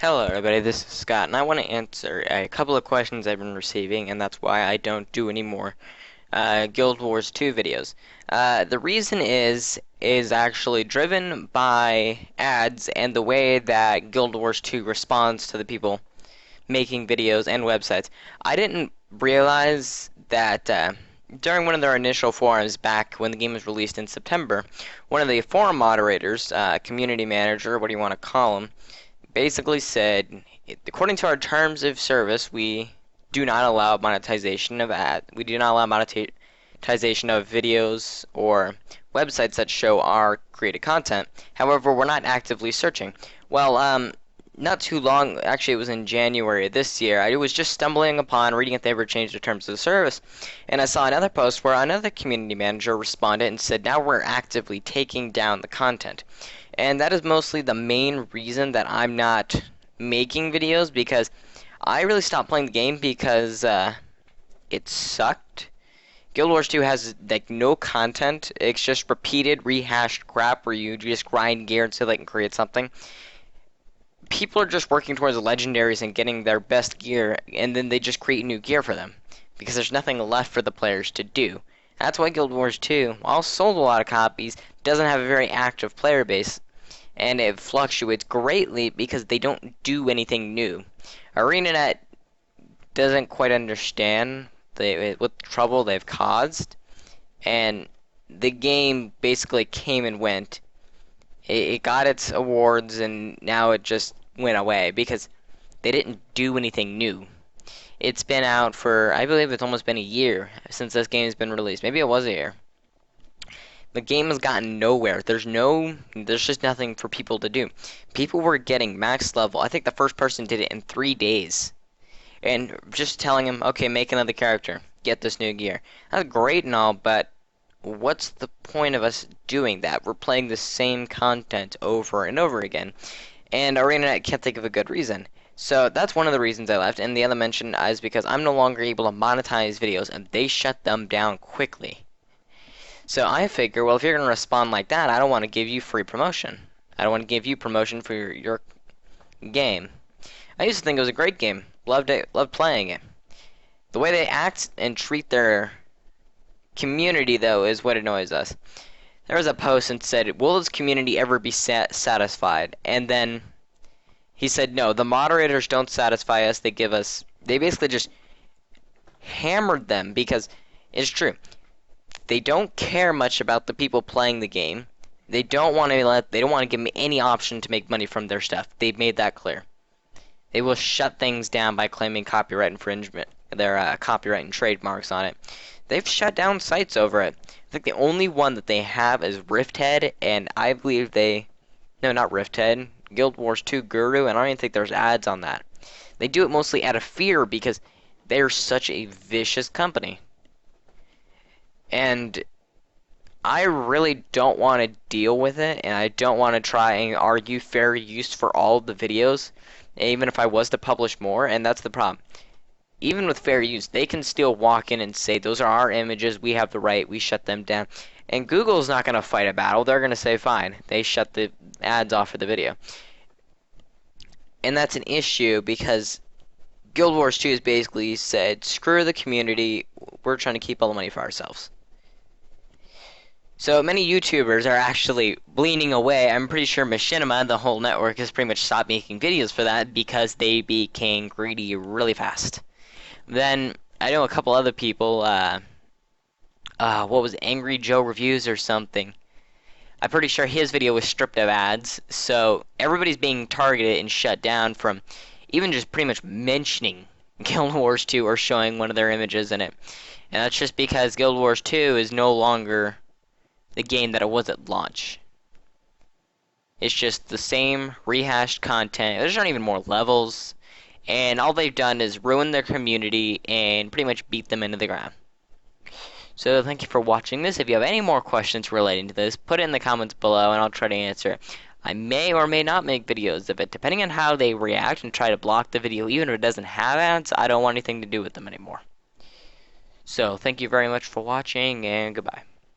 Hello everybody, this is Scott, and I want to answer a couple of questions I've been receiving, and that's why I don't do any more Guild Wars 2 videos. The reason is actually driven by ads and the way that Guild Wars 2 responds to the people making videos and websites. I didn't realize that during one of their initial forums back when the game was released in September, one of the forum moderators, community manager, what do you want to call him, basically said, according to our terms of service, we do not allow monetization of we do not allow monetization of videos or websites that show our created content. However, we're not actively searching. Well, not too long, actually it was in January of this year, I was just stumbling upon reading if they ever changed the terms of the service, and I saw another post where another community manager responded and said, now we're actively taking down the content. And that is mostly the main reason that I'm not making videos, because I really stopped playing the game because it sucked. Guild Wars 2 has like no content. It's just repeated, rehashed crap where you just grind gear until they can create something. People are just working towards the legendaries and getting their best gear, and then they just create new gear for them because there's nothing left for the players to do. That's why Guild Wars 2, while sold a lot of copies, doesn't have a very active player base, and it fluctuates greatly because they don't do anything new. ArenaNet doesn't quite understand what trouble they've caused, and the game basically came and went. It got its awards, and now it just went away because they didn't do anything new. It's been out for, I believe it's almost been a year since this game has been released. Maybe it was a year. The game has gotten nowhere. There's just nothing for people to do. People were getting max level. I think the first person did it in 3 days. And just telling him, okay, make another character. Get this new gear. That's great and all, but what's the point of us doing that? We're playing the same content over and over again. And ArenaNet can't think of a good reason. So that's one of the reasons I left. And the other mention is because I'm no longer able to monetize videos, and they shut them down quickly. So I figure, well, if you're going to respond like that, I don't want to give you free promotion. I don't want to give you promotion for your game. I used to think it was a great game. Loved it. Loved playing it. The way they act and treat their community, though, is what annoys us. There was a post and said, will this community ever be satisfied? And then he said, no, the moderators don't satisfy us. They basically just hammered them, because it's true. They don't care much about the people playing the game. They don't want to give them any option to make money from their stuff. They've made that clear. They will shut things down by claiming copyright infringement, their copyright and trademarks on it. They've shut down sites over it. I think the only one that they have is Rifthead, and I believe no, not Rifthead, Guild Wars 2 Guru, and I don't even think there's ads on that. They do it mostly out of fear because they're such a vicious company. And I really don't want to deal with it, and I don't want to try and argue fair use for all the videos, even if I was to publish more, and that's the problem. Even with fair use, they can still walk in and say, those are our images, we have the right, we shut them down. And Google's not going to fight a battle. They're going to say, fine, they shut the ads off for the video. And that's an issue because Guild Wars 2 has basically said, screw the community, we're trying to keep all the money for ourselves. So many YouTubers are actually leaning away. I'm pretty sure Machinima, the whole network, has pretty much stopped making videos for that because they became greedy really fast. Then I know a couple other people, what was it, Angry Joe Reviews or something. I'm pretty sure his video was stripped of ads, so everybody's being targeted and shut down from even just pretty much mentioning Guild Wars 2 or showing one of their images in it. And that's just because Guild Wars 2 is no longer the game that it was at launch. It's just the same rehashed content. There's not even more levels. And all they've done is ruin their community and pretty much beat them into the ground. So thank you for watching this. If you have any more questions relating to this, put it in the comments below and I'll try to answer it. I may or may not make videos of it, depending on how they react and try to block the video. Even if it doesn't have ads, I don't want anything to do with them anymore. So thank you very much for watching, and goodbye.